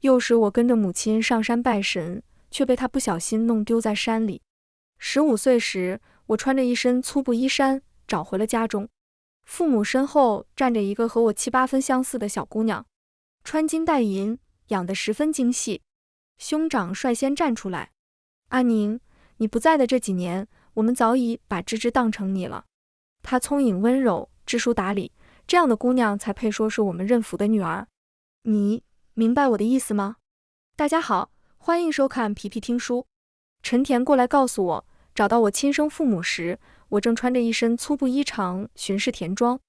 幼时我跟着母亲上山拜神，却被她不小心弄丢在山里。15岁时，我穿着一身粗布衣衫找回了家中，父母身后站着一个和我7、8分相似的小姑娘，穿金戴银，养得十分精细。兄长率先站出来：“阿宁，你不在的这几年，我们早已把芝芝当成你了。她聪颖温柔，知书达理，这样的姑娘才配说是我们认府的女儿。你明白我的意思吗？”大家好，欢迎收看皮皮听书。陈田过来告诉我，找到我亲生父母时，我正穿着一身粗布衣裳巡视田庄。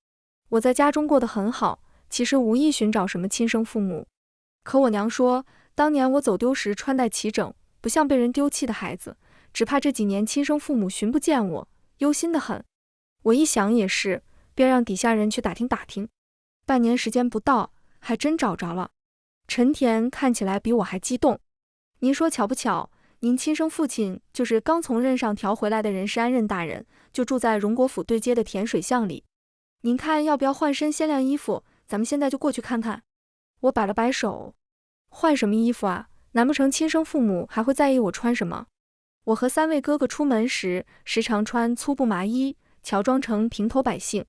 我在家中过得很好，其实无意寻找什么亲生父母。可我娘说，当年我走丢时穿戴齐整，不像被人丢弃的孩子，只怕这几年亲生父母寻不见我，忧心得很。我一想也是，便让底下人去打听打听。半年时间不到，还真找着了。陈田看起来比我还激动。您说巧不巧，您亲生父亲就是刚从任上调回来的任氏安任大人，就住在荣国府对街的甜水巷里。您看要不要换身鲜亮衣服，咱们现在就过去看看。我摆了摆手，换什么衣服啊？难不成亲生父母还会在意我穿什么？我和3位哥哥出门时，时常穿粗布麻衣，乔装成平头百姓。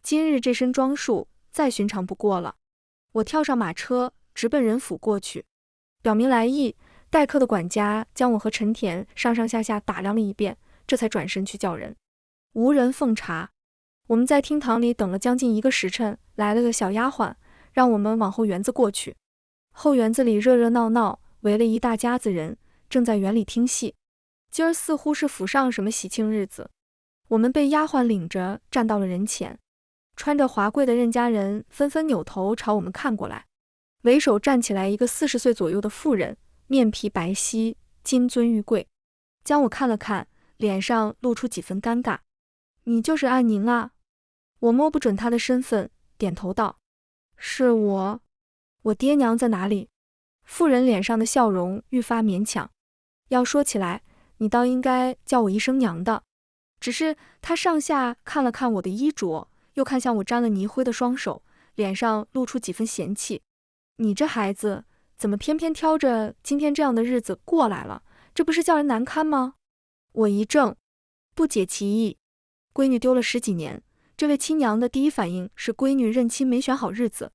今日这身装束再寻常不过了。我跳上马车，直奔任府过去，表明来意。待客的管家将我和陈田上上下下打量了一遍，这才转身去叫人。无人奉茶。我们在厅堂里等了将近1个时辰，来了个小丫鬟，让我们往后园子过去。后园子里热热闹闹，围了一大家子人，正在园里听戏。今儿似乎是府上什么喜庆日子。我们被丫鬟领着站到了人前，穿着华贵的任家人纷纷扭头朝我们看过来。为首站起来一个40岁左右的妇人，面皮白皙，金尊玉贵，将我看了看，脸上露出几分尴尬。你就是安宁啊？我摸不准她的身份，点头道：是我。我爹娘在哪里？妇人脸上的笑容愈发勉强。要说起来，你倒应该叫我一声娘的。只是她上下看了看我的衣着，又看向我沾了泥灰的双手，脸上露出几分嫌弃。你这孩子怎么偏偏挑着今天这样的日子过来了？这不是叫人难堪吗？我一怔，不解其意。闺女丢了10几年，这位亲娘的第一反应是闺女认亲没选好日子。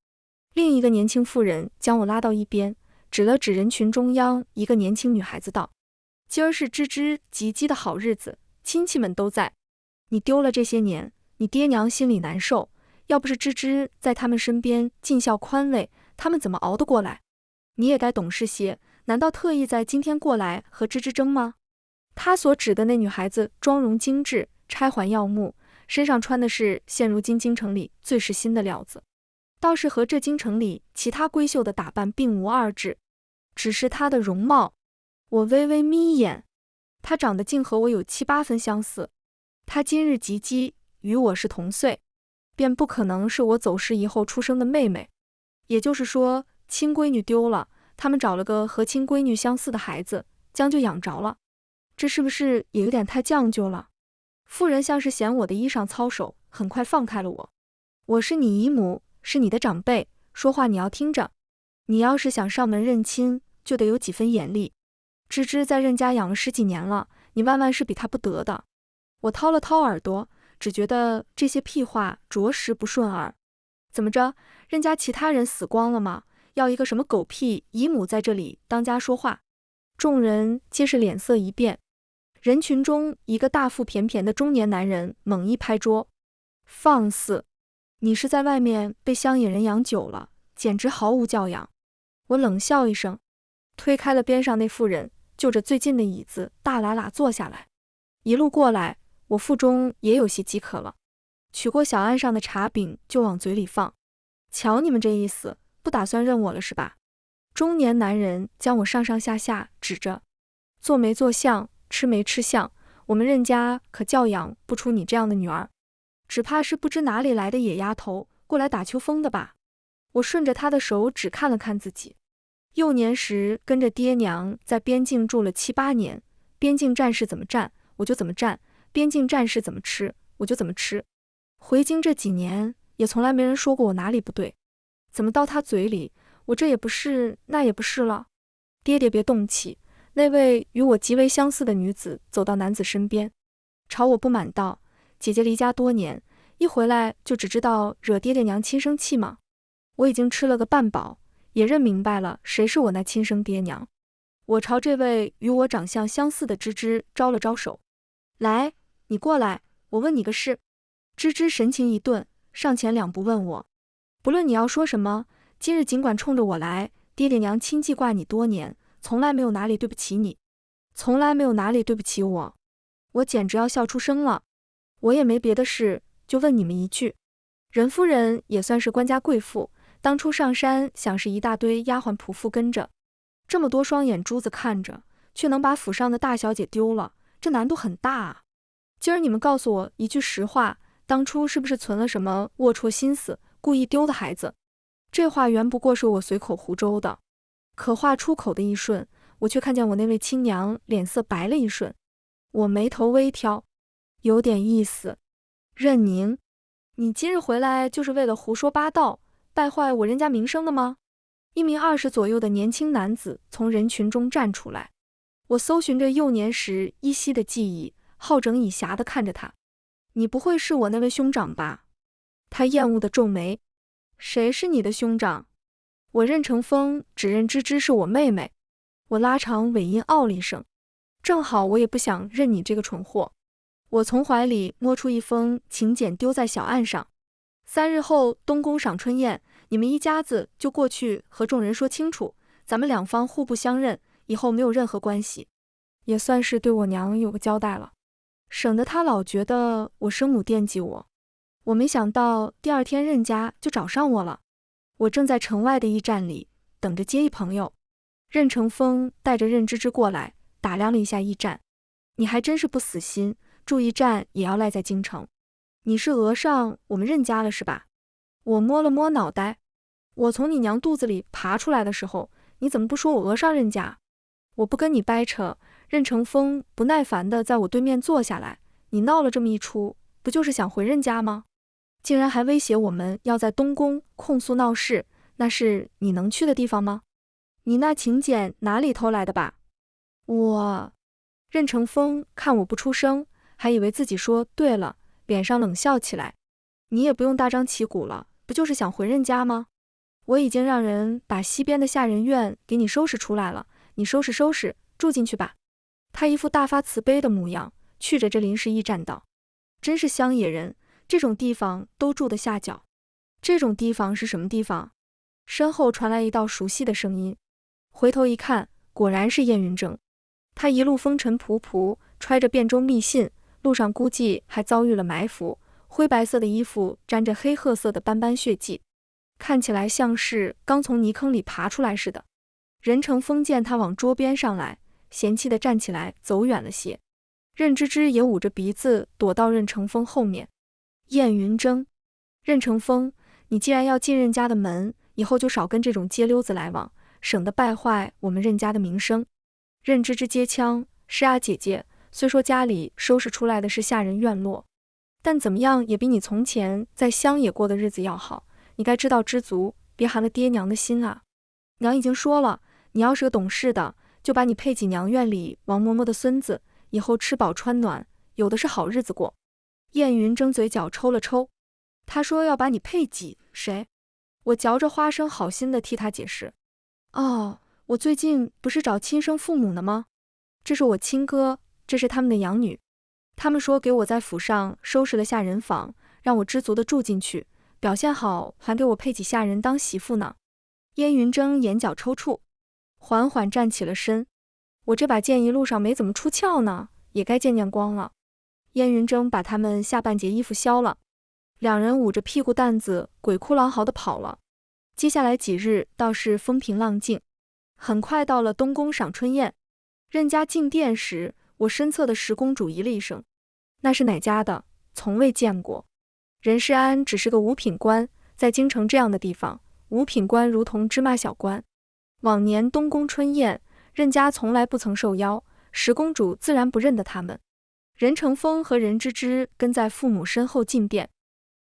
另一个年轻妇人将我拉到一边，指了指人群中央一个年轻女孩子道：今儿是芝芝及笄的好日子，亲戚们都在。你丢了这些年，你爹娘心里难受，要不是芝芝在他们身边尽孝宽慰，他们怎么熬得过来？你也该懂事些，难道特意在今天过来和芝芝争吗？他所指的那女孩子妆容精致，钗环耀目，身上穿的是现如今京城里最是新的料子，倒是和这京城里其他闺秀的打扮并无二致。只是她的容貌，我微微眯眼，她长得竟和我有7、8分相似。她今日及笄，与我是同岁，便不可能是我走失以后出生的妹妹。也就是说，亲闺女丢了，他们找了个和亲闺女相似的孩子，将就养着了。这是不是也有点太讲究了？妇人像是嫌我的衣裳操手，很快放开了我。我是你姨母，是你的长辈，说话你要听着。你要是想上门认亲，就得有几分眼力。芝芝在任家养了10几年了，你万万是比她不得的。我掏了掏耳朵，只觉得这些屁话着实不顺耳。怎么着，任家其他人死光了吗？要一个什么狗屁姨母在这里当家说话？众人皆是脸色一变。人群中一个大腹便便的中年男人猛一拍桌：放肆！你是在外面被乡野人养久了，简直毫无教养。我冷笑一声，推开了边上那妇人，就着最近的椅子大喇喇坐下来。一路过来，我腹中也有些饥渴了，取过小案上的茶饼就往嘴里放。瞧你们这意思，不打算认我了是吧？中年男人将我上上下下指着，做没做相，吃没吃相，我们任家可教养不出你这样的女儿，只怕是不知哪里来的野丫头过来打秋风的吧。我顺着他的手指看了看自己，幼年时跟着爹娘在边境住了7、8年，边境战事怎么战我就怎么战，边境战事怎么吃我就怎么吃。回京这几年也从来没人说过我哪里不对，怎么到他嘴里我这也不是，那也不是了。爹爹别动气。那位与我极为相似的女子走到男子身边，朝我不满道：姐姐离家多年，一回来就只知道惹爹爹娘亲生气吗？我已经吃了个半饱，也认明白了谁是我那亲生爹娘。我朝这位与我长相相似的芝芝招了招手：来，你过来，我问你个事。芝芝神情一顿，上前两步问我：不论你要说什么，今日尽管冲着我来，爹爹娘亲记挂你多年，从来没有哪里对不起你，从来没有哪里对不起我。我简直要笑出声了。我也没别的事，就问你们一句，任夫人也算是官家贵妇，当初上山想是一大堆丫鬟仆妇跟着，这么多双眼珠子看着，却能把府上的大小姐丢了，这难度很大啊。今儿你们告诉我一句实话，当初是不是存了什么龌龊心思，故意丢的孩子？这话原不过是我随口胡诌的，可话出口的一瞬，我却看见我那位亲娘脸色白了一瞬。我眉头微挑，有点意思。任宁，你今日回来就是为了胡说八道，败坏我任家名声的吗？一名20左右的年轻男子从人群中站出来。我搜寻着幼年时依稀的记忆，好整以暇地看着他。你不会是我那位兄长吧？他厌恶地皱眉。谁是你的兄长？我任成风只认芝芝是我妹妹。我拉长尾音傲了一声，正好我也不想认你这个蠢货。我从怀里摸出一封请柬丢在小案上：3日后东宫赏春宴，你们一家子就过去和众人说清楚，咱们两方互不相认，以后没有任何关系，也算是对我娘有个交代了，省得她老觉得我生母惦记我。我没想到第2天任家就找上我了。我正在城外的驿站里等着接一朋友，任成风带着任芝芝过来打量了一下驿站。你还真是不死心，住驿站也要赖在京城。你是讹上我们任家了是吧？我摸了摸脑袋，我从你娘肚子里爬出来的时候，你怎么不说我讹上任家？我不跟你掰扯。任成风不耐烦地在我对面坐下来，你闹了这么一出，不就是想回任家吗？竟然还威胁我们要在东宫控诉闹事，那是你能去的地方吗？你那请柬哪里偷来的吧？任成风看我不出声，还以为自己说对了，脸上冷笑起来。你也不用大张旗鼓了，不就是想回任家吗？我已经让人把西边的下人院给你收拾出来了，你收拾收拾，住进去吧。他一副大发慈悲的模样，觑着这临时驿站道：真是乡野人，这种地方都住得下脚。这种地方是什么地方？身后传来一道熟悉的声音，回头一看，果然是燕云正。他一路风尘仆仆，揣着汴州密信，路上估计还遭遇了埋伏，灰白色的衣服沾着黑褐色的斑斑血迹，看起来像是刚从泥坑里爬出来似的。任成风见他往桌边上来，嫌弃地站起来走远了些。任芝芝也捂着鼻子躲到任成风后面。燕云峥，任成风，你既然要进任家的门，以后就少跟这种街溜子来往，省得败坏我们任家的名声。任芝芝接腔：是啊姐姐，虽说家里收拾出来的是下人院落，但怎么样也比你从前在乡野过的日子要好，你该知道知足，别寒了爹娘的心啊。娘已经说了，你要是个懂事的，就把你配给娘院里王嬷嬷的孙子，以后吃饱穿暖，有的是好日子过。燕云睁嘴角抽了抽，他说要把你配给谁？我嚼着花生，好心的替他解释：哦，我最近不是找亲生父母呢吗？这是我亲哥，这是他们的养女。他们说给我在府上收拾了下人房，让我知足的住进去，表现好还给我配几下人当媳妇呢。燕云峥眼角抽搐，缓缓站起了身。我这把剑一路上没怎么出鞘呢，也该见见光了。燕云峥把他们下半截衣服削了，两人捂着屁股蛋子鬼哭狼嚎地跑了。接下来几日倒是风平浪静，很快到了东宫赏春宴。任家进殿时，我身侧的十公主咦了一声，那是哪家的？从未见过。任世安只是个五品官，在京城这样的地方，五品官如同芝麻小官。往年东宫春宴，任家从来不曾受邀，十公主自然不认得他们。任成风和任芝芝跟在父母身后进殿，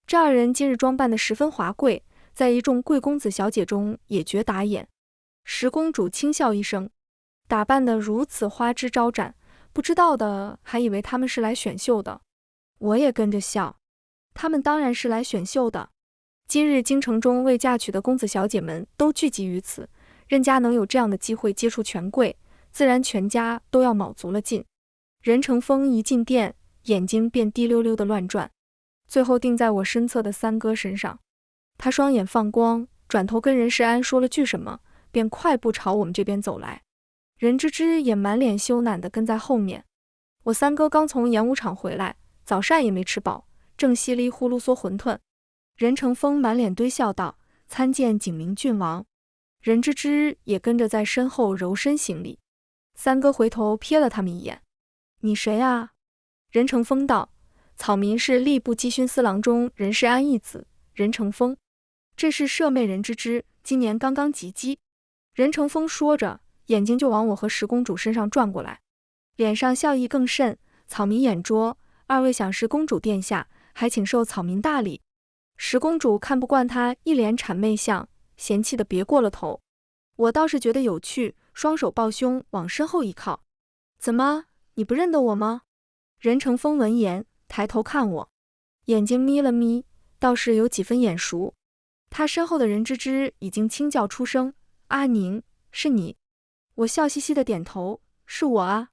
这二人今日装扮得十分华贵，在一众贵公子小姐中也觉打眼。十公主轻笑一声，打扮得如此花枝招展，不知道的还以为他们是来选秀的。我也跟着笑，他们当然是来选秀的。今日京城中未嫁娶的公子小姐们都聚集于此，任家能有这样的机会接触权贵，自然全家都要卯足了劲。任成风一进店，眼睛便滴溜溜地乱转，最后定在我身侧的三哥身上。他双眼放光，转头跟任世安说了句什么，便快步朝我们这边走来。任芝芝也满脸羞赧地跟在后面。我三哥刚从演武场回来，早膳也没吃饱，正稀里呼噜嗦馄饨。任成风满脸堆笑道：“参见景明郡王。”任芝芝也跟着在身后柔身行礼。三哥回头瞥了他们一眼：“你谁啊？”任成风道：“草民是吏部稽勋司郎中任世安义子，任成风。这是舍妹任芝芝，今年刚刚及笄。”任成风说着，眼睛就往我和十公主身上转过来，脸上笑意更甚。草民眼拙，二位想是公主殿下，还请受草民大礼。十公主看不惯他一脸谄媚相，嫌弃的别过了头。我倒是觉得有趣，双手抱胸往身后一靠。怎么，你不认得我吗？任成风闻言抬头看我，眼睛眯了眯，倒是有几分眼熟。他身后的任芝芝已经轻叫出声：“阿宁，是你。”我笑嘻嘻的点头：“是我啊，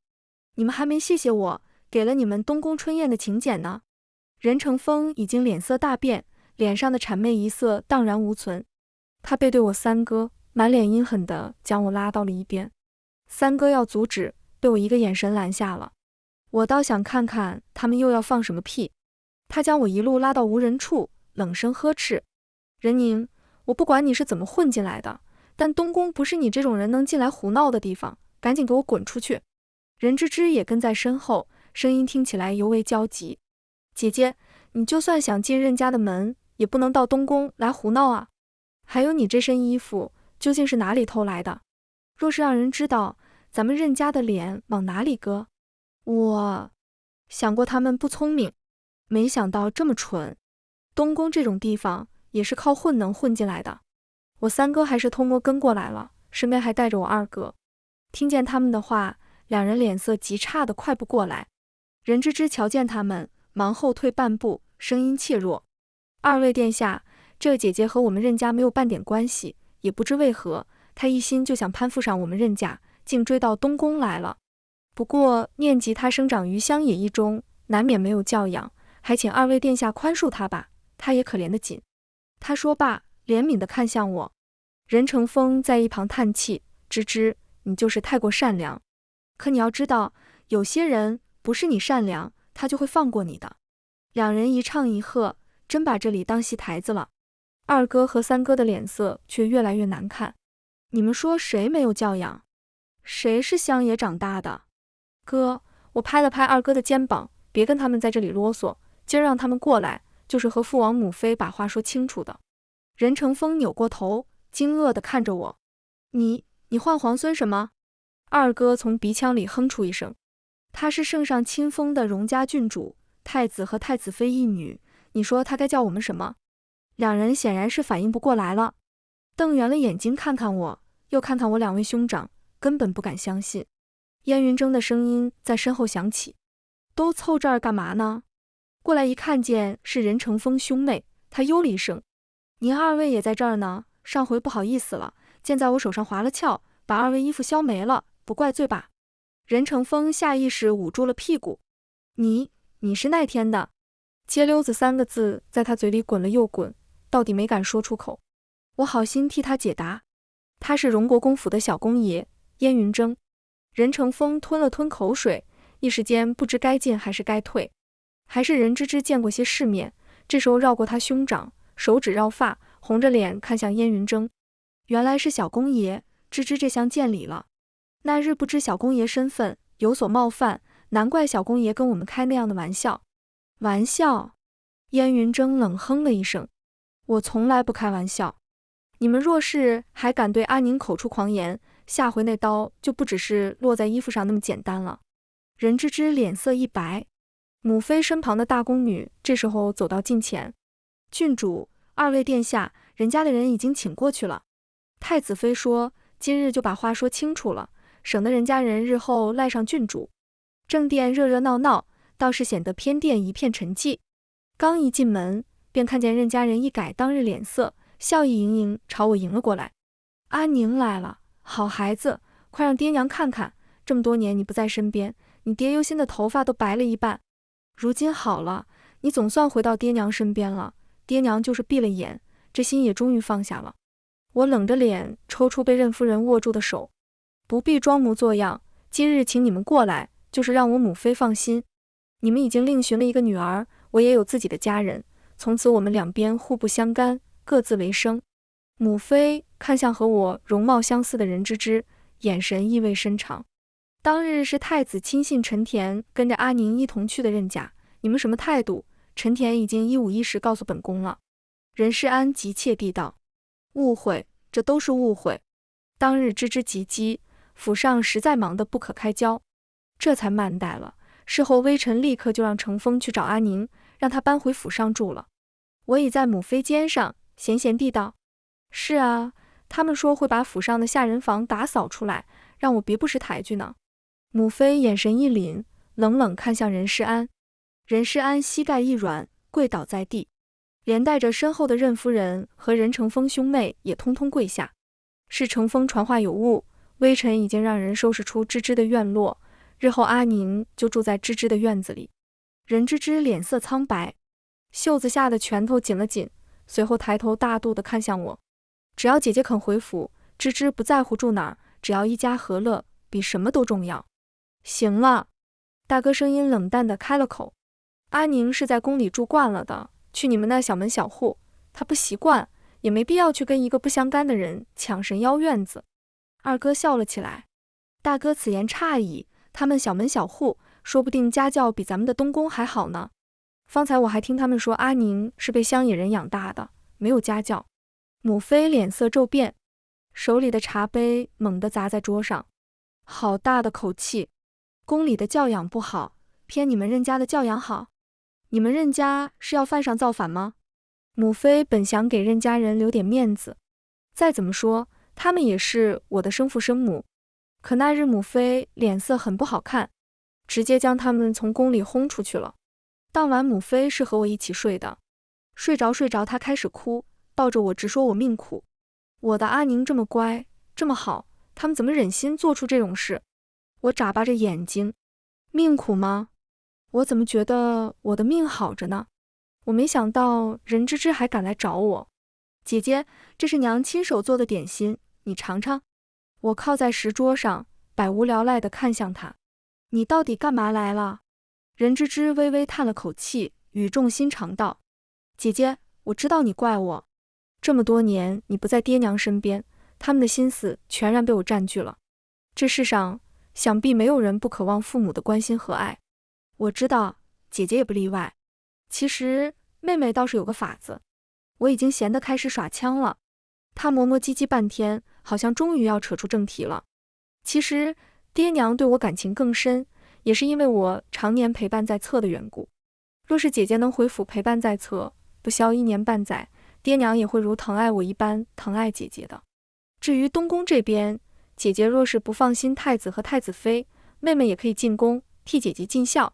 你们还没谢谢我，给了你们东宫春宴的请柬呢。”任成风已经脸色大变，脸上的谄媚一色荡然无存。他背对我三哥，满脸阴狠地将我拉到了一边。三哥要阻止，被我一个眼神拦下了。我倒想看看他们又要放什么屁。他将我一路拉到无人处，冷声呵斥：“任宁，我不管你是怎么混进来的，但东宫不是你这种人能进来胡闹的地方，赶紧给我滚出去！”任芝芝也跟在身后，声音听起来尤为焦急：“姐姐，你就算想进任家的门，也不能到东宫来胡闹啊！还有你这身衣服究竟是哪里偷来的？若是让人知道，咱们任家的脸往哪里搁？”我想过他们不聪明，没想到这么蠢。东宫这种地方也是靠混能混进来的。我三哥还是偷摸跟过来了，身边还带着我二哥。听见他们的话，两人脸色极差的快步过来。任芝芝瞧见他们，忙后退半步，声音怯弱：“二位殿下，这姐姐和我们任家没有半点关系，也不知为何，她一心就想攀附上我们任家，竟追到东宫来了。不过念及她生长于乡野一中，难免没有教养，还请二位殿下宽恕她吧，她也可怜得紧。”他说罢，怜悯地看向我。任成风在一旁叹气：“芝芝，你就是太过善良。可你要知道，有些人不是你善良，他就会放过你的。”两人一唱一和，真把这里当戏台子了。二哥和三哥的脸色却越来越难看。你们说谁没有教养？谁是乡野长大的？哥，我拍了拍二哥的肩膀，别跟他们在这里啰嗦，今儿让他们过来，就是和父王母妃把话说清楚的。任成风扭过头，惊愕地看着我：“你唤皇孙什么？”二哥从鼻腔里哼出一声：“他是圣上亲封的荣家郡主，太子和太子妃一女，你说他该叫我们什么？”两人显然是反应不过来了，瞪圆了眼睛看看我，又看看我两位兄长，根本不敢相信。燕云峥的声音在身后响起：“都凑这儿干嘛呢？”过来一看见是任成风兄妹，他呦了一声：“您二位也在这儿呢，上回不好意思了，剑在我手上划了鞘，把二位衣服削没了，不怪罪吧？”任成风下意识捂住了屁股：“你是那天的？”街溜子三个字在他嘴里滚了又滚，到底没敢说出口。我好心替他解答：“他是荣国公府的小公爷，燕云峥。”任成风吞了吞口水，一时间不知该进还是该退。还是任芝芝见过些世面，这时候绕过他兄长，手指绕发，红着脸看向燕云峥。原来是小公爷，芝芝这厢见礼了。那日不知小公爷身份，有所冒犯，难怪小公爷跟我们开那样的玩笑。玩笑？燕云峥冷哼了一声：“我从来不开玩笑。你们若是还敢对阿宁口出狂言，下回那刀就不只是落在衣服上那么简单了。”任芝芝脸色一白。母妃身旁的大宫女这时候走到近前：“郡主，二位殿下，人家的人已经请过去了。太子妃说，今日就把话说清楚了，省得人家人日后赖上郡主。正殿热热闹闹，倒是显得偏殿一片沉寂。刚一进门，便看见任家人一改当日脸色，笑意盈盈朝我迎了过来。阿宁来了，好孩子，快让爹娘看看，这么多年你不在身边，你爹忧心的头发都白了一半。如今好了，你总算回到爹娘身边了，爹娘就是闭了眼，这心也终于放下了。我冷着脸抽出被任夫人握住的手，不必装模作样，今日请你们过来，就是让我母妃放心。你们已经另寻了一个女儿，我也有自己的家人，从此我们两边互不相干，各自为生。母妃看向和我容貌相似的任芝芝，眼神意味深长。当日是太子亲信陈田跟着阿宁一同去的任家，你们什么态度？陈田已经一五一十告诉本宫了。任世安急切地道。误会，这都是误会。当日芝芝急急，府上实在忙得不可开交，这才慢待了。事后微臣立刻就让程峰去找阿宁，让他搬回府上住了。我倚在母妃肩上，闲闲地道：是啊，他们说会把府上的下人房打扫出来，让我别不识抬举呢。母妃眼神一凛，冷冷看向任世安。任世安膝盖一软，跪倒在地，连带着身后的任夫人和任承风兄妹也通通跪下。是承风传话有误，微臣已经让人收拾出芝芝的院落，日后阿宁就住在芝芝的院子里。任芝芝脸色苍白，袖子下的拳头紧了紧，随后抬头大度地看向我。只要姐姐肯回府，芝芝不在乎住哪儿，只要一家和乐，比什么都重要。行了，大哥声音冷淡地开了口。阿宁是在宫里住惯了的，去你们那小门小户，他不习惯，也没必要去跟一个不相干的人抢神妖院子。二哥笑了起来。大哥此言差矣，他们小门小户，说不定家教比咱们的东宫还好呢。方才我还听他们说阿宁是被乡野人养大的，没有家教。母妃脸色骤变，手里的茶杯猛地砸在桌上。好大的口气！宫里的教养不好，偏你们任家的教养好？你们任家是要犯上造反吗？母妃本想给任家人留点面子，再怎么说他们也是我的生父生母，可那日母妃脸色很不好看，直接将他们从宫里轰出去了。当晚母妃是和我一起睡的，睡着她开始哭，抱着我直说我命苦。我的阿宁这么乖这么好，他们怎么忍心做出这种事？我眨巴着眼睛，命苦吗？我怎么觉得我的命好着呢？我没想到任芝芝还敢来找我。姐姐，这是娘亲手做的点心，你尝尝。我靠在石桌上，百无聊赖地看向她。你到底干嘛来了？任芝芝微微叹了口气，语重心长道：姐姐，我知道你怪我，这么多年你不在爹娘身边，他们的心思全然被我占据了。这世上想必没有人不渴望父母的关心和爱，我知道姐姐也不例外。其实妹妹倒是有个法子，我已经闲得开始耍枪了。她磨磨唧唧半天，好像终于要扯出正题了。其实爹娘对我感情更深，也是因为我常年陪伴在侧的缘故。若是姐姐能回府陪伴在侧，不消1年半载，爹娘也会如疼爱我一般疼爱姐姐的。至于东宫这边，姐姐若是不放心太子和太子妃，妹妹也可以进宫替姐姐尽孝。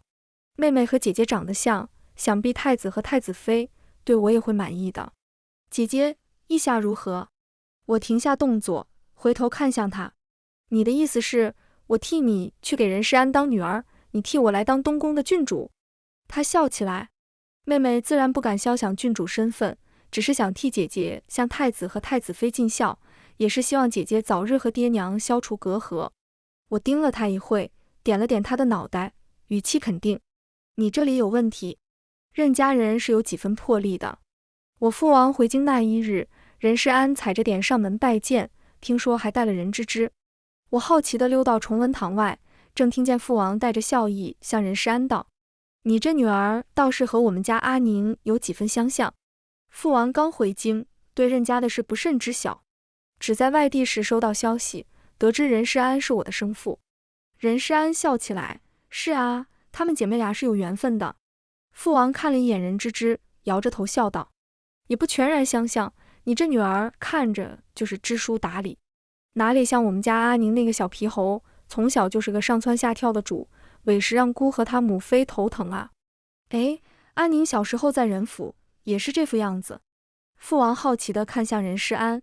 妹妹和姐姐长得像，想必太子和太子妃对我也会满意的。姐姐意下如何？我停下动作，回头看向她。你的意思是，我替你去给任世安当女儿，你替我来当东宫的郡主？她笑起来。妹妹自然不敢肖想郡主身份，只是想替姐姐向太子和太子妃尽孝，也是希望姐姐早日和爹娘消除隔阂。我盯了她一会，点了点她的脑袋，语气肯定。你这里有问题。任家人是有几分魄力的。我父王回京那一日，任世安踩着点上门拜见，听说还带了任芝芝。我好奇地溜到崇文堂外，正听见父王带着笑意向任世安道：你这女儿倒是和我们家阿宁有几分相像。父王刚回京，对任家的事不甚知晓，只在外地时收到消息，得知任世安是我的生父。任世安笑起来：是啊，她们姐妹俩是有缘分的。父王看了一眼任芝芝，摇着头笑道：也不全然相像，你这女儿看着就是知书达理，哪里像我们家阿宁那个小皮猴，从小就是个上蹿下跳的主，委实让姑和她母妃头疼啊。哎，阿宁小时候在任府也是这副样子。父王好奇地看向任世安，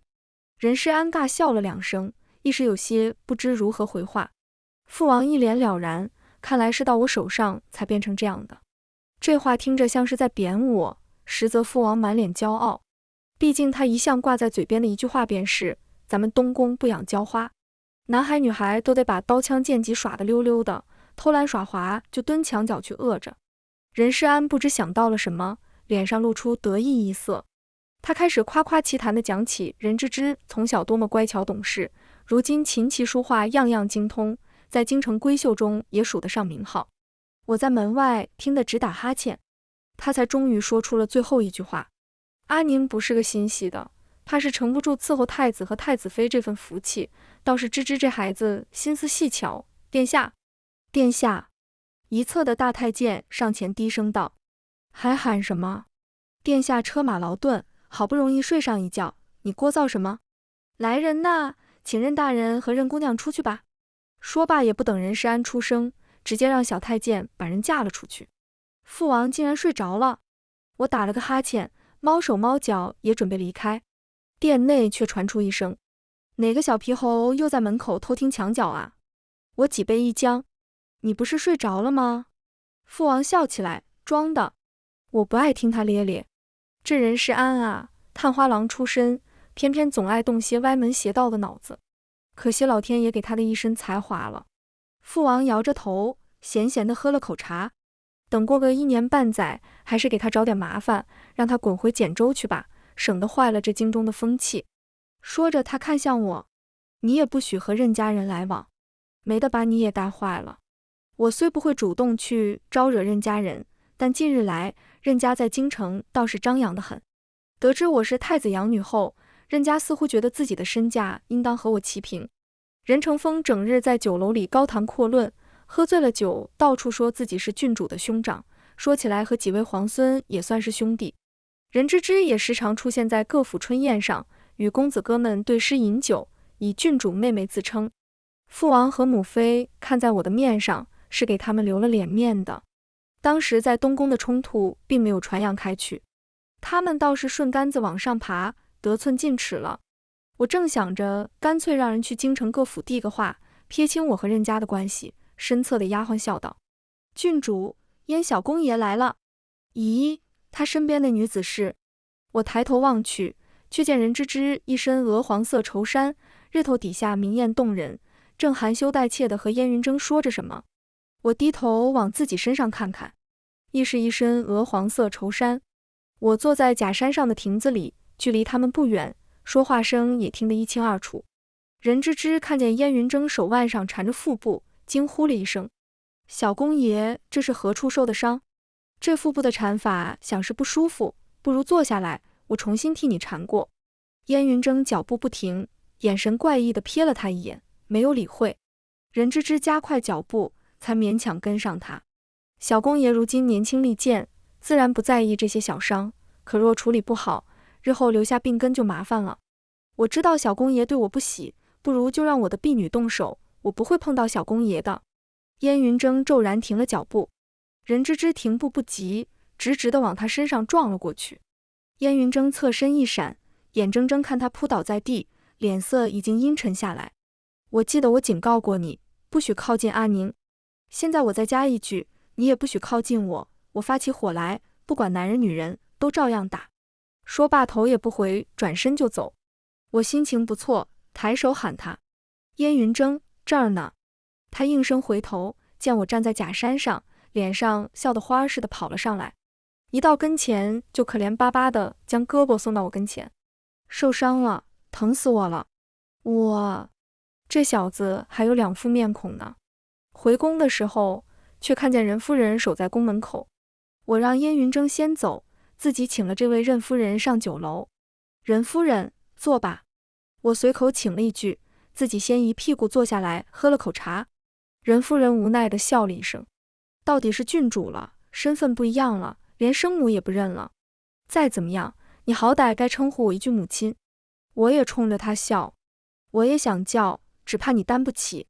任世安尬笑了2声，一时有些不知如何回话。父王一脸了然，看来是到我手上才变成这样的。这话听着像是在贬我，实则父王满脸骄傲。毕竟他一向挂在嘴边的一句话便是，咱们东宫不养娇花，男孩女孩都得把刀枪剑戟耍得溜溜的，偷懒耍滑就蹲墙角去饿着。任世安不知想到了什么，脸上露出得意一色。他开始夸夸其谈地讲起任芝芝从小多么乖巧懂事，如今琴棋书画样样精通，在京城闺秀中也数得上名号。我在门外听得直打哈欠，他才终于说出了最后一句话。阿宁不是个心细的，怕是撑不住伺候太子和太子妃这份福气，倒是芝芝这孩子心思细巧。殿下，殿下！一侧的大太监上前低声道：“还喊什么？殿下车马劳顿，好不容易睡上一觉，你聒噪什么？来人呐，请任大人和任姑娘出去吧。”说罢也不等任世安出声，直接让小太监把人架了出去。父王竟然睡着了，我打了个哈欠，猫手猫脚也准备离开，殿内却传出一声：“哪个小皮猴又在门口偷听墙角啊？”我脊背一僵：“你不是睡着了吗？”父王笑起来：“装的。”我不爱听他咧咧，这任世安啊，探花郎出身，偏偏总爱动些歪门邪道的脑子，可惜老天爷给他的一身才华了。父王摇着头，闲闲地喝了口茶，等过个1年半载，还是给他找点麻烦，让他滚回简州去吧，省得坏了这京中的风气。说着他看向我：“你也不许和任家人来往，没得把你也带坏了。”我虽不会主动去招惹任家人，但近日来任家在京城倒是张扬得很。得知我是太子养女后，任家似乎觉得自己的身价应当和我齐平。任承风整日在酒楼里高谈阔论，喝醉了酒到处说自己是郡主的兄长，说起来和几位皇孙也算是兄弟。任芝芝也时常出现在各府春宴上，与公子哥们对诗饮酒，以郡主妹妹自称。父王和母妃看在我的面上，是给他们留了脸面的。当时在东宫的冲突并没有传扬开去，他们倒是顺杆子往上爬，得寸进尺了。我正想着干脆让人去京城各府递个话，撇清我和任家的关系，身侧的丫鬟笑道：“郡主，燕小公爷来了。”咦，他身边的女子是？我抬头望去，却见任芝芝一身鹅黄色绸衫，日头底下明艳动人，正含羞带怯地和燕云峥说着什么。我低头往自己身上看看，亦是一身鹅黄色绸衫。我坐在假山上的亭子里，距离他们不远，说话声也听得一清二楚。任芝芝看见燕云峥手腕上缠着腹部，惊呼了一声：“小公爷，这是何处受的伤？这腹部的缠法想是不舒服，不如坐下来，我重新替你缠过。”燕云峥脚步不停，眼神怪异地瞥了他一眼，没有理会。任芝芝加快脚步，才勉强跟上他。小公爷如今年轻力健，自然不在意这些小伤，可若处理不好，日后留下病根就麻烦了。我知道小公爷对我不喜，不如就让我的婢女动手，我不会碰到小公爷的。燕云峥骤然停了脚步，任芝芝停步不及，直直地往他身上撞了过去。燕云峥侧身一闪，眼睁睁看他扑倒在地，脸色已经阴沉下来。我记得我警告过你，不许靠近阿宁。现在我再加一句，你也不许靠近我，我发起火来，不管男人女人，都照样打。说罢头也不回，转身就走。我心情不错，抬手喊他：“燕云峥，这儿呢。”他应声回头，见我站在假山上，脸上笑得花似的跑了上来，一到跟前就可怜巴巴的将胳膊送到我跟前：“受伤了，疼死我了。”这小子还有2副面孔呢。回宫的时候，却看见任夫人守在宫门口。我让燕云峥先走，自己请了这位任夫人上酒楼。任夫人，坐吧。我随口请了一句，自己先一屁股坐下来，喝了口茶。任夫人无奈地笑了一声，到底是郡主了，身份不一样了，连生母也不认了。再怎么样，你好歹该称呼我一句母亲。我也冲着他笑，我也想叫，只怕你担不起。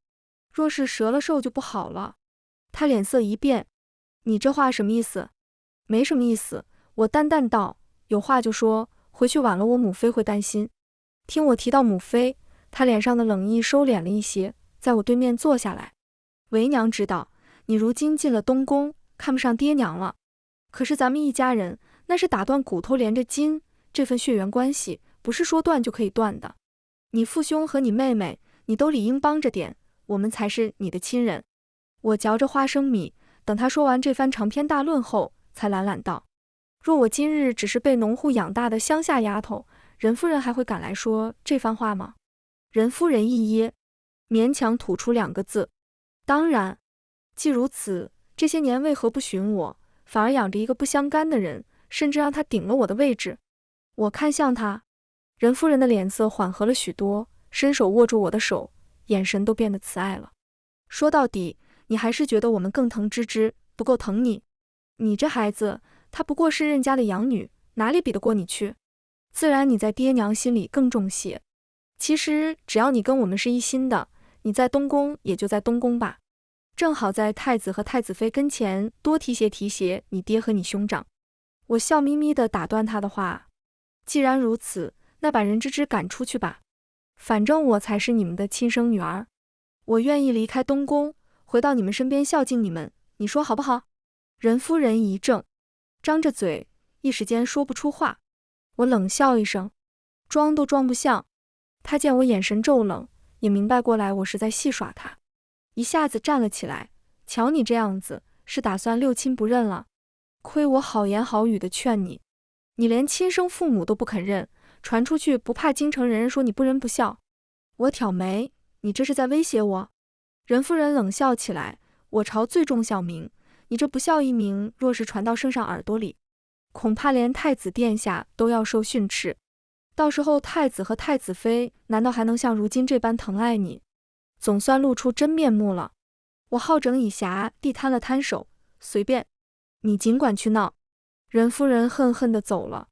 若是折了寿就不好了。他脸色一变，你这话什么意思？没什么意思，我淡淡道，有话就说，回去晚了我母妃会担心。听我提到母妃，他脸上的冷意收敛了一些，在我对面坐下来。为娘知道，你如今进了东宫，看不上爹娘了。可是咱们一家人，那是打断骨头连着筋，这份血缘关系不是说断就可以断的。你父兄和你妹妹，你都理应帮着点，我们才是你的亲人。我嚼着花生米，等他说完这番长篇大论后，才懒懒道：若我今日只是被农户养大的乡下丫头，任夫人还会敢来说这番话吗？任夫人一噎，勉强吐出2个字：当然。既如此，这些年为何不寻我，反而养着一个不相干的人，甚至让他顶了我的位置？我看向他，任夫人的脸色缓和了许多，伸手握住我的手，眼神都变得慈爱了。说到底，你还是觉得我们更疼芝芝，不够疼你。你这孩子，她不过是任家的养女，哪里比得过你去？自然你在爹娘心里更重些。其实只要你跟我们是一心的，你在东宫也就在东宫吧，正好在太子和太子妃跟前多提携你爹和你兄长。我笑眯眯地打断他的话，既然如此，那把任芝芝赶出去吧，反正我才是你们的亲生女儿，我愿意离开东宫，回到你们身边孝敬你们，你说好不好？任夫人一怔，张着嘴，一时间说不出话。我冷笑一声，装都装不像。他见我眼神骤冷，也明白过来我是在戏耍他，一下子站了起来。瞧你这样子，是打算六亲不认了？亏我好言好语的劝你，你连亲生父母都不肯认，传出去不怕京城人说你不仁不孝？我挑眉，你这是在威胁我？任夫人冷笑起来，我朝最重孝名，你这不孝一名，若是传到圣上耳朵里，恐怕连太子殿下都要受训斥。到时候太子和太子妃难道还能像如今这般疼爱你？总算露出真面目了。我好整以暇地摊了摊手，随便，你尽管去闹。任夫人恨恨地走了。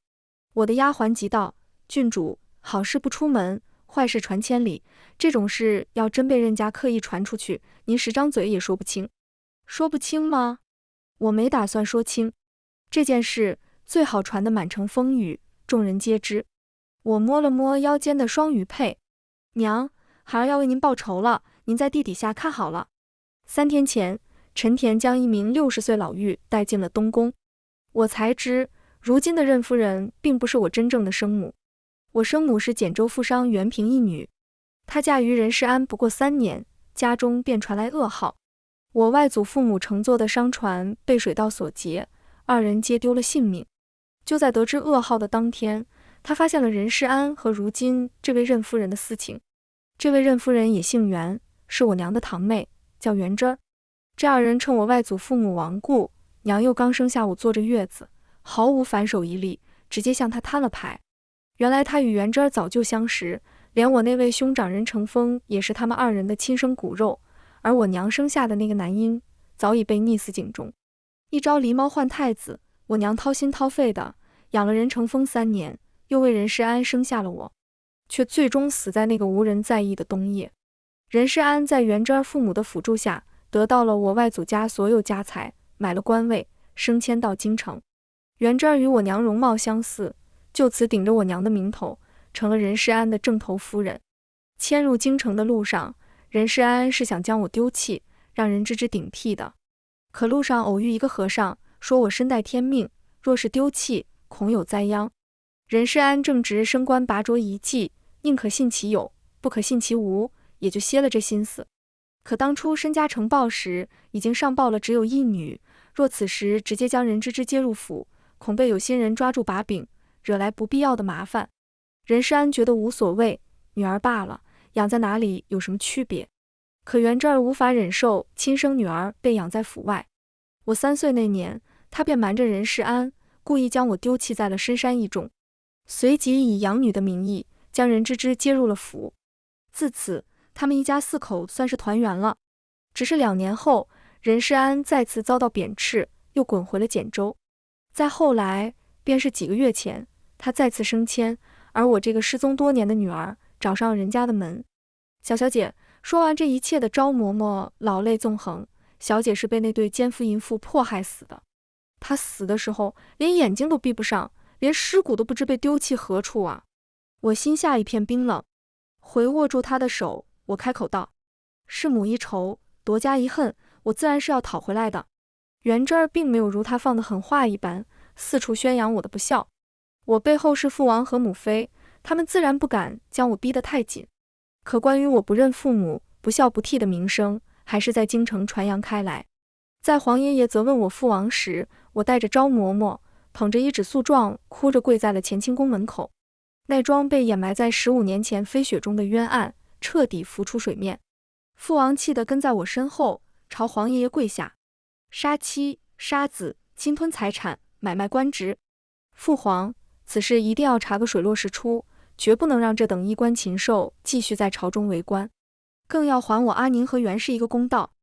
我的丫鬟急道：郡主，好事不出门，坏事传千里，这种事要真被人家刻意传出去，您10张嘴也说不清。说不清吗？我没打算说清。这件事最好传得满城风雨，众人皆知。我摸了摸腰间的双羽佩，娘，孩儿要为您报仇了，您在地底下看好了。3天前，陈田将一名60岁老妪带进了东宫，我才知，如今的任夫人并不是我真正的生母。我生母是简州富商袁平一女，她嫁于任世安不过3年，家中便传来噩耗，我外祖父母乘坐的商船被水道所劫，2人皆丢了性命。就在得知噩耗的当天，他发现了任世安和如今这位任夫人的私情。这位任夫人也姓袁，是我娘的堂妹，叫袁珍儿。这2人趁我外祖父母亡故，娘又刚生下我坐着月子，毫无反手一力，直接向他摊了牌。原来他与袁珍儿早就相识，连我那位兄长任承风也是他们2人的亲生骨肉，而我娘生下的那个男婴早已被溺死井中。一朝狸猫换太子，我娘掏心掏肺的养了任承风3年，又为任世安生下了我，却最终死在那个无人在意的冬夜。任世安在袁珍儿父母的辅助下，得到了我外祖家所有家财，买了官位，升迁到京城。袁珍儿与我娘容貌相似，就此顶着我娘的名头，成了任世安的正头夫人。迁入京城的路上，任世安是想将我丢弃，让任芝芝顶替的。可路上偶遇一个和尚，说我身带天命，若是丢弃，恐有灾殃。任世安正值升官拔擢一季，宁可信其有，不可信其无，也就歇了这心思。可当初身家呈报时，已经上报了只有1女，若此时直接将任芝芝接入府，恐被有心人抓住把柄，惹来不必要的麻烦。任世安觉得无所谓，女儿罢了，养在哪里有什么区别？可袁珍儿无法忍受亲生女儿被养在府外。我3岁那年，他便瞒着任世安，故意将我丢弃在了深山一中，随即以养女的名义将任芝芝接入了府。自此，他们一家4口算是团圆了。只是2年后，任世安再次遭到贬斥，又滚回了简州。再后来，便是几个月前，他再次升迁，而我这个失踪多年的女儿找上人家的门。小姐，说完这一切的招嬷嬷老泪纵横。小姐是被那对奸夫淫妇迫害死的，她死的时候连眼睛都闭不上，连尸骨都不知被丢弃何处啊！我心下一片冰冷，回握住她的手，我开口道：弑母一仇，夺家一恨，我自然是要讨回来的。元贞儿并没有如她放的狠话一般，四处宣扬我的不孝。我背后是父王和母妃，他们自然不敢将我逼得太紧。可关于我不认父母、不孝不悌的名声，还是在京城传扬开来。在黄爷爷责问我父王时，我带着招嬷嬷，捧着一纸诉状，哭着跪在了乾清宫门口。那桩被掩埋在15年前飞雪中的冤案，彻底浮出水面。父王气得跟在我身后，朝黄爷爷跪下：杀妻、杀子、侵吞财产、买卖官职。父皇，此事一定要查个水落石出，绝不能让这等衣冠禽兽继续在朝中为官。更要还我阿宁和袁氏一个公道。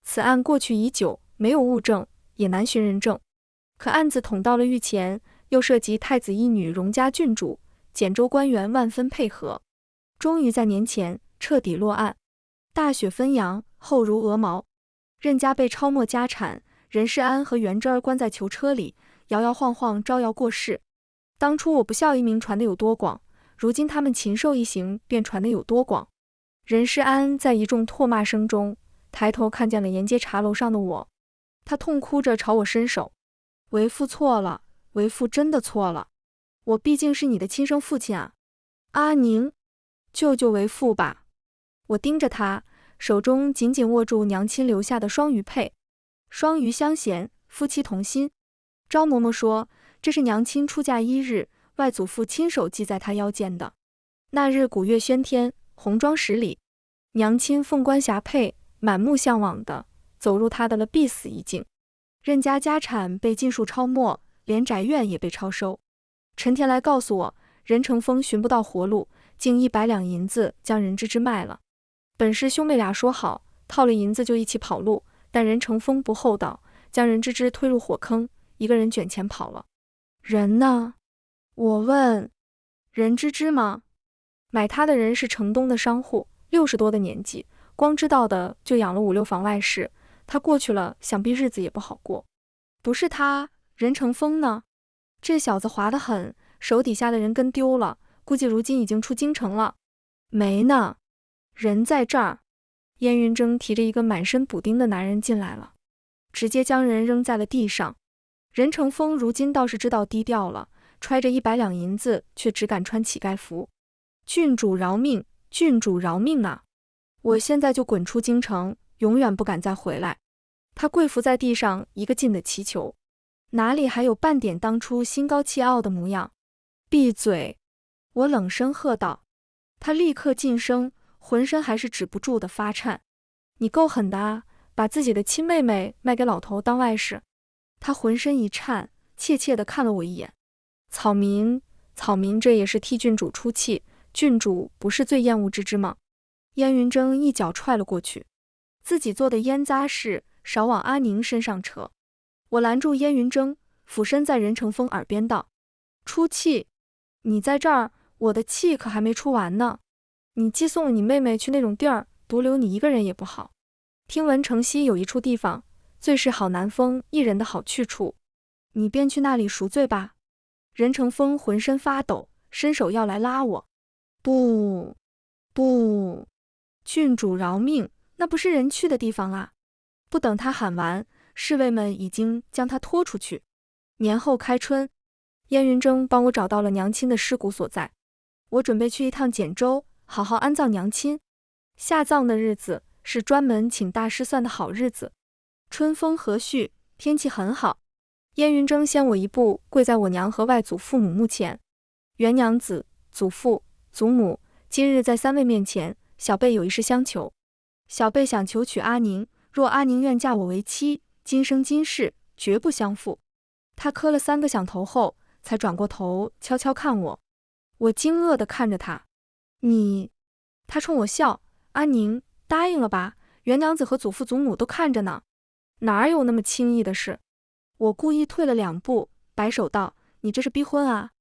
此案过去已久，没有物证，也难寻人证。可案子捅到了御前，又涉及太子一女荣家郡主，简州官员万分配合，终于在年前彻底落案。大雪纷扬，厚如鹅毛。任家被抄没家产，任世安和元贞儿关在囚车里，摇摇晃晃招摇过市。当初我不孝一名传得有多广，如今他们禽兽一行便传得有多广。任世安在一众唾骂声中抬头看见了沿街茶楼上的我，他痛哭着朝我伸手：为父错了，为父真的错了，我毕竟是你的亲生父亲啊！阿宁，救救为父吧！我盯着他，手中紧紧握住娘亲留下的双鱼佩。双鱼相衔，夫妻同心。招嬷嬷说，这是娘亲出嫁1日，外祖父亲手系在她腰间的。那日古月喧天，红妆10里，娘亲凤冠霞帔，满目向往的走入她的了必死一境。任家家产被尽数抄没，连宅院也被抄收。陈田来告诉我，任承风寻不到活路，竟100两银子将任芝芝卖了。本是兄妹俩说好，套了银子就一起跑路，但任承风不厚道，将任芝芝推入火坑，一个人卷钱跑了。人呢？我问。任芝芝吗？买他的人是城东的商户，60多的年纪，光知道的就养了5、6房外室，他过去了，想必日子也不好过。不是他，任承风呢？这小子滑得很，手底下的人跟丢了，估计如今已经出京城了。没呢，人在这儿。燕云铮提着一个满身补丁的男人进来了，直接将人扔在了地上。任承风如今倒是知道低调了，揣着100两银子，却只敢穿乞丐服。郡主饶命，郡主饶命啊！我现在就滚出京城，永远不敢再回来。他跪伏在地上，一个劲的祈求，哪里还有半点当初心高气傲的模样？闭嘴！我冷声喝道。他立刻噤声，浑身还是止不住的发颤。你够狠的啊，把自己的亲妹妹卖给老头当外室。他浑身一颤，怯怯地看了我一眼。草民，草民这也是替郡主出气，郡主不是最厌恶之吗？燕云铮一脚踹了过去，自己做的烟杂事少往阿宁身上扯。我拦住燕云铮，俯身在任承风耳边道：出气？你在这儿，我的气可还没出完呢。你寄送了你妹妹去那种地儿，独留你一个人也不好。听闻城西有一处地方，最是好南风一人的好去处，你便去那里赎罪吧。任承风浑身发抖，伸手要来拉我。不，不，郡主饶命，那不是人去的地方啊！不等他喊完，侍卫们已经将他拖出去。年后开春，燕云铮帮我找到了娘亲的尸骨所在。我准备去一趟简州，好好安葬娘亲。下葬的日子是专门请大师算的好日子。春风和煦，天气很好。燕云铮先我一步跪在我娘和外祖父母墓前。元娘子、祖父、祖母，今日在3位面前，小辈有一事相求。小辈想求娶阿宁，若阿宁愿嫁我为妻，今生今世绝不相负。他磕了3个响头后，才转过头悄悄看我。我惊愕地看着他。你……他冲我笑。阿宁，答应了吧？元娘子和祖父祖母都看着呢。哪有那么轻易的事？我故意退了2步，摆手道：你这是逼婚啊！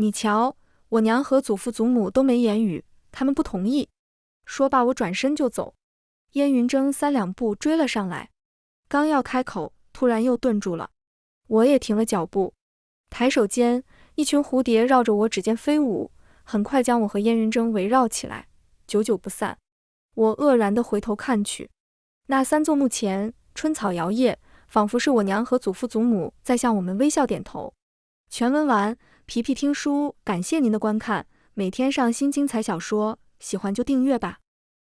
你瞧，我娘和祖父祖母都没言语，他们不同意。说罢，我转身就走。燕云铮3两步追了上来，刚要开口，突然又顿住了。我也停了脚步，抬手间，一群蝴蝶绕着我指尖飞舞，很快将我和燕云铮围绕起来，久久不散。我愕然地回头看去，那3座墓前，春草摇曳，仿佛是我娘和祖父祖母在向我们微笑点头。全文完，皮皮听书，感谢您的观看，每天上新精彩小说，喜欢就订阅吧。